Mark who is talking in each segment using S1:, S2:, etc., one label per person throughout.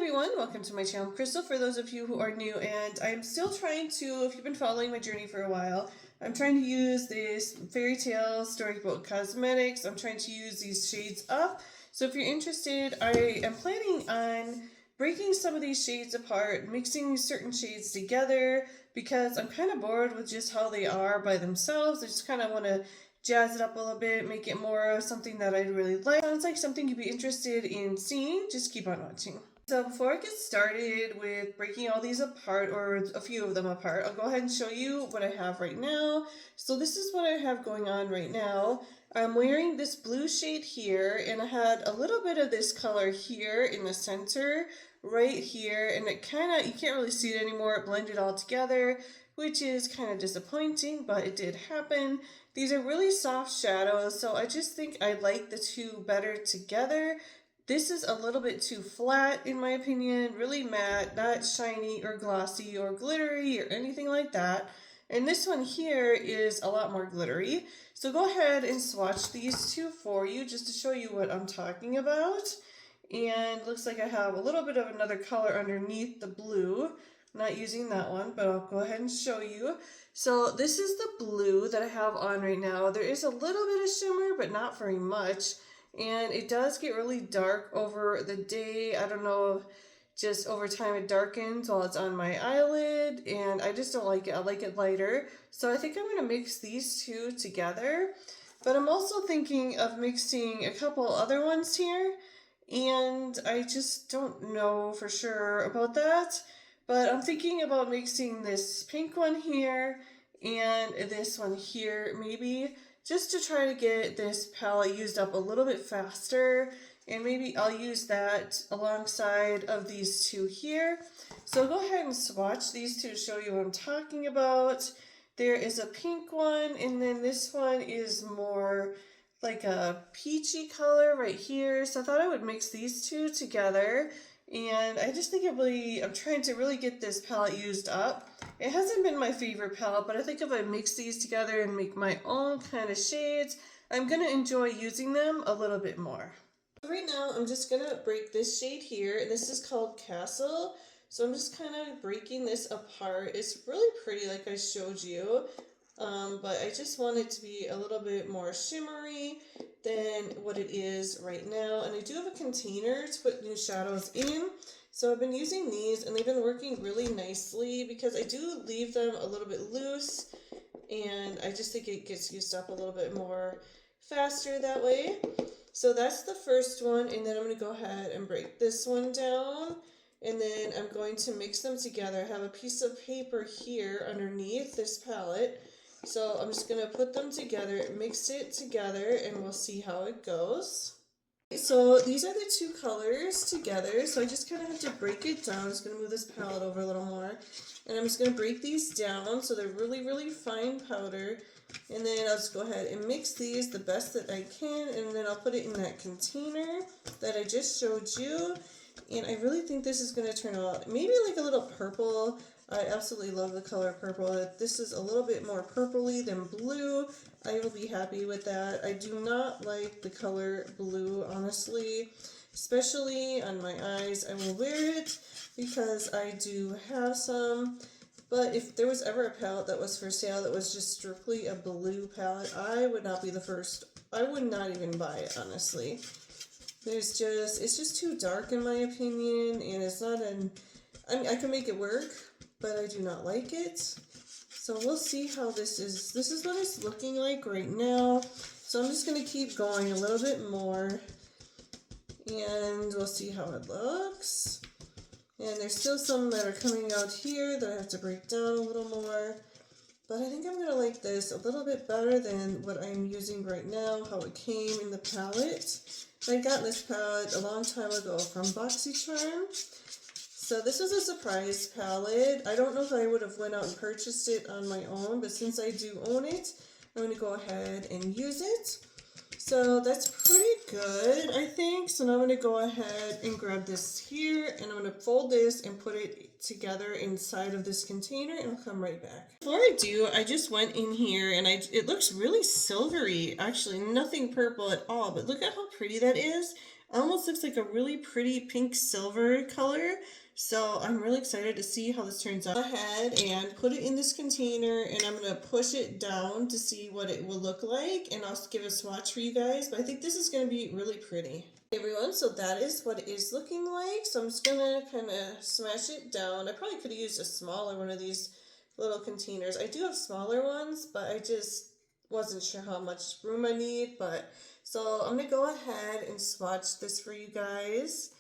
S1: everyone, welcome to my channel, Crystal, for those of you who are new, and I'm still trying to, if you've been following my journey for a while, I'm trying to use this fairytale storybook cosmetics. I'm trying to use these shades up, so if you're interested, I am planning on breaking some of these shades apart, mixing certain shades together, because I'm kind of bored with just how they are by themselves. I just kind of want to jazz it up a little bit, make it more of something that I really like. Sounds like something you'd be interested in seeing. Just keep on watching. So before I get started with breaking all these apart, or a few of them apart, I'll go ahead and show you what I have right now. So this is what I have going on right now. I'm wearing this blue shade here, and I had a little bit of this color here in the center, right here, and it kind of, you can't really see it anymore, it blended all together, which is kind of disappointing, but it did happen. These are really soft shadows, so I just think I like the two better together. This is a little bit too flat in my opinion, really matte, not shiny or glossy or glittery or anything like that. And this one here is a lot more glittery. So go ahead and swatch these two for you just to show you what I'm talking about. And looks like I have a little bit of another color underneath the blue. I'm not using that one, but I'll go ahead and show you. So this is the blue that I have on right now. There is a little bit of shimmer, but not very much. And it does get really dark over the day. I don't know, just over time it darkens while it's on my eyelid, and I just don't like it. I like it lighter. So I think I'm going to mix these two together. But I'm also thinking of mixing a couple other ones here, and I just don't know for sure about that. But I'm thinking about mixing this pink one here and this one here maybe, just to try to get this palette used up a little bit faster, and maybe I'll use that alongside of these two here. So go ahead and swatch these two to show you what I'm talking about. There is a pink one, and then this one is more like a peachy color right here. So I thought I would mix these two together, and I just think I'm trying to really get this palette used up. It hasn't been my favorite palette, but I think if I mix these together and make my own kind of shades, I'm going to enjoy using them a little bit more. Right now, I'm just going to break this shade here, and this is called Castle. So I'm just kind of breaking this apart. It's really pretty like I showed you, but I just want it to be a little bit more shimmery than what it is right now. And I do have a container to put new shadows in. So I've been using these, and they've been working really nicely because I do leave them a little bit loose, and I just think it gets used up a little bit more faster that way. So that's the first one, and then I'm going to go ahead and break this one down, and then I'm going to mix them together. I have a piece of paper here underneath this palette, so I'm just going to put them together, mix it together, and we'll see how it goes. So these are the two colors together, so I just kind of have to break it down. I'm just going to move this palette over a little more, and I'm just going to break these down so they're really, really fine powder, and then I'll just go ahead and mix these the best that I can, and then I'll put it in that container that I just showed you, and I really think this is going to turn out maybe like a little purple. I absolutely love the color purple. This is a little bit more purpley than blue. I will be happy with that. I do not like the color blue, honestly, especially on my eyes. I will wear it because I do have some, but if there was ever a palette that was for sale that was just strictly a blue palette, I would not be the first. I would not even buy it, honestly. It's just too dark in my opinion, and it's not I mean, I can make it work, but I do not like it. So we'll see how this is. This is what it's looking like right now. So I'm just going to keep going a little bit more, and we'll see how it looks. And there's still some that are coming out here that I have to break down a little more. But I think I'm going to like this a little bit better than what I'm using right now, how it came in the palette. I got this palette a long time ago from BoxyCharm. So this was a surprise palette. I don't know if I would have went out and purchased it on my own, but since I do own it, I'm going to go ahead and use it. So that's pretty good, I think. So now I'm going to go ahead and grab this here, and I'm going to fold this and put it together inside of this container, and I'll come right back. Before I do, I just went in here, and it looks really silvery, actually, nothing purple at all, but look at how pretty that is. almost looks like a really pretty pink silver color. So I'm really excited to see how this turns out. Go ahead and put it in this container, and I'm going to push it down to see what it will look like, and I'll give a swatch for you guys, but I think this is going to be really pretty. Hey everyone, so that is what it is looking like. So I'm just going to kind of smash it down. I probably could have used a smaller one of these little containers. I do have smaller ones, but I just wasn't sure how much room I need, but so I'm going to go ahead and swatch this for you guys.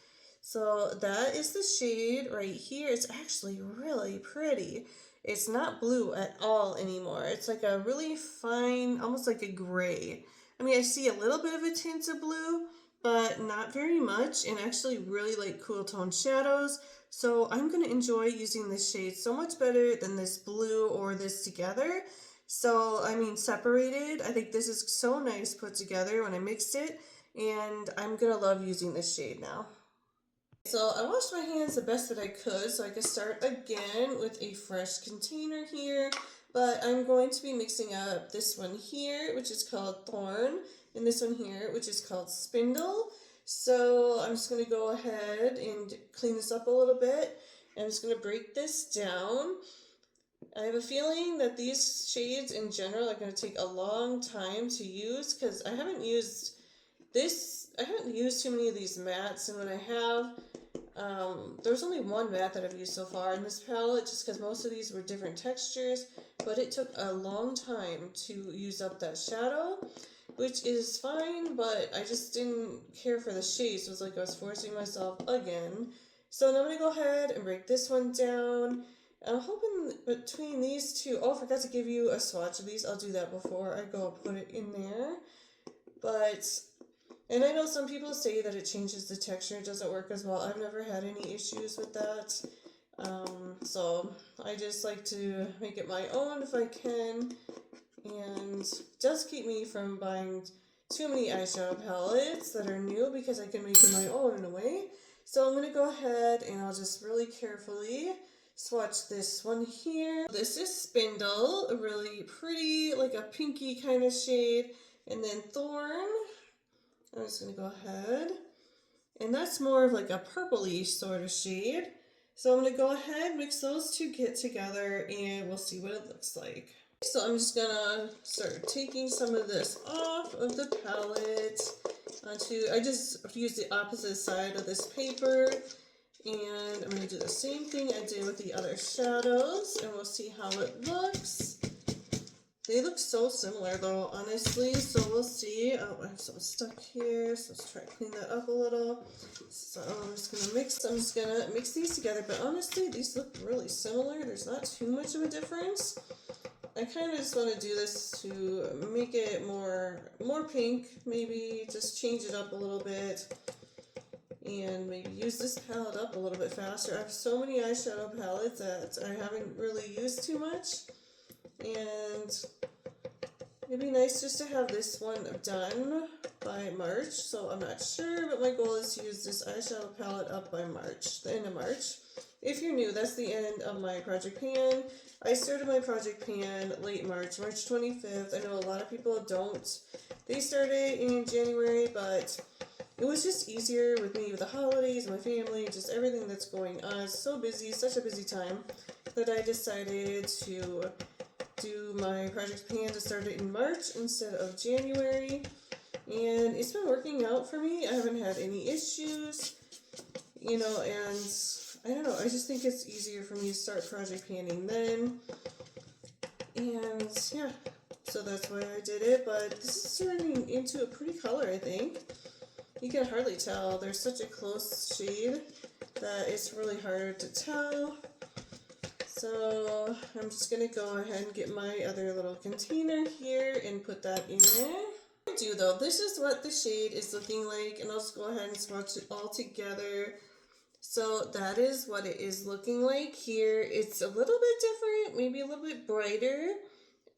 S1: So that is the shade right here. It's actually really pretty. It's not blue at all anymore. It's like a really fine, almost like a gray. I mean, I see a little bit of a tint of blue, but not very much, and actually really like cool tone shadows. So I'm going to enjoy using this shade so much better than this blue or this together. So, I mean, separated, I think this is so nice put together when I mixed it, and I'm going to love using this shade now. So I washed my hands the best that I could so I could start again with a fresh container here, but I'm going to be mixing up this one here, which is called Thorn, and this one here, which is called Spindle. So I'm just going to go ahead and clean this up a little bit. I'm just going to break this down. I have a feeling that these shades in general are going to take a long time to use because I haven't used too many of these mattes, and when I have, there's only one matte that I've used so far in this palette, just because most of these were different textures, but it took a long time to use up that shadow, which is fine, but I just didn't care for the shades. So it was like I was forcing myself again. So now I'm going to go ahead and break this one down. I'm hoping between these two, oh, I forgot to give you a swatch of these. I'll do that before I go put it in there. And I know some people say that it changes the texture, it doesn't work as well. I've never had any issues with that. So I just like to make it my own if I can. And it does keep me from buying too many eyeshadow palettes that are new because I can make them my own in a way. So I'm going to go ahead and I'll just really carefully swatch this one here. This is Spindle, a really pretty, like a pinky kind of shade. And then Thorn. I'm just going to go ahead, and that's more of like a purpley sort of shade. So I'm going to go ahead, mix those two get together, and we'll see what it looks like. So I'm just going to start taking some of this off of the palette I just use the opposite side of this paper, and I'm going to do the same thing I did with the other shadows, and we'll see how it looks. They look so similar though, honestly, so we'll see. Oh, I'm so stuck here, so let's try to clean that up a little. So I'm just going to mix these together, but honestly, these look really similar. There's not too much of a difference. I kind of just want to do this to make it more pink, maybe just change it up a little bit, and maybe use this palette up a little bit faster. I have so many eyeshadow palettes that I haven't really used too much. And it'd be nice just to have this one done by March, so I'm not sure, but my goal is to use this eyeshadow palette up by March, the end of March. If you're new, that's the end of my project pan. I started my project pan late March, March 25th. I know a lot of people don't. They started in January, but it was just easier with me with the holidays, my family, just everything that's going on. It's so busy, such a busy time, that I decided to do my project pan to start it in March instead of January, and it's been working out for me. I haven't had any issues, you know, and I don't know, I just think it's easier for me to start project panning then, and yeah, so that's why I did it. But this is turning into a pretty color, I think. You can hardly tell. There's such a close shade that it's really hard to tell. So I'm just going to go ahead and get my other little container here and put that in there. This is what the shade is looking like, and I'll just go ahead and swatch it all together. So that is what it is looking like here. It's a little bit different, maybe a little bit brighter.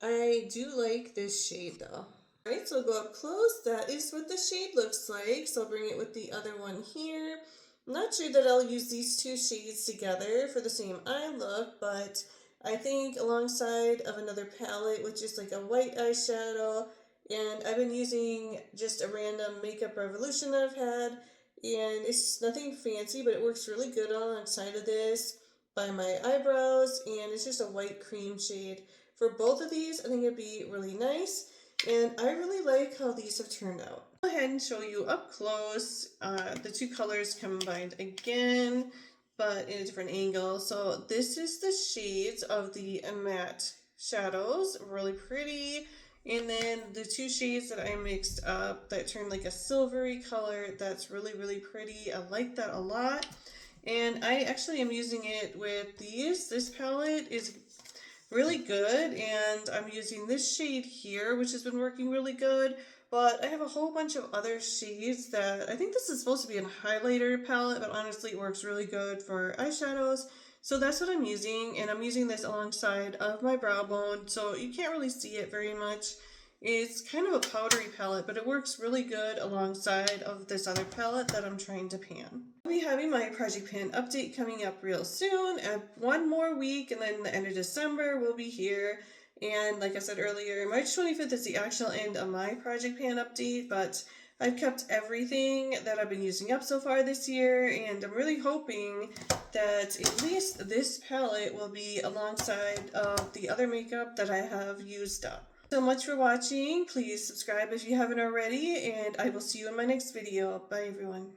S1: I do like this shade though. Alright, so I'll go up close. That is what the shade looks like. So I'll bring it with the other one here. I'm not sure that I'll use these two shades together for the same eye look, but I think alongside of another palette with just like a white eyeshadow, and I've been using just a random Makeup Revolution that I've had, and it's nothing fancy, but it works really good alongside of this by my eyebrows, and it's just a white cream shade. For both of these, I think it'd be really nice, and I really like how these have turned out. I'll go ahead and show you up close the two colors combined again, but in a different angle. So this is the shades of the matte shadows, really pretty. And then the two shades that I mixed up that turned like a silvery color, that's really, really pretty. I like that a lot. And I actually am using it with these. This palette is really good, and I'm using this shade here, which has been working really good. But I have a whole bunch of other shades that I think this is supposed to be a highlighter palette, but honestly it works really good for eyeshadows. So that's what I'm using, and I'm using this alongside of my brow bone, so you can't really see it very much. It's kind of a powdery palette, but it works really good alongside of this other palette that I'm trying to pan. I'll be having my project pan update coming up real soon. One more week, and then the end of December we'll be here. And like I said earlier, March 25th is the actual end of my project pan update, but I've kept everything that I've been using up so far this year, and I'm really hoping that at least this palette will be alongside of the other makeup that I have used up. So much for watching. Please subscribe if you haven't already, and I will see you in my next video. Bye everyone.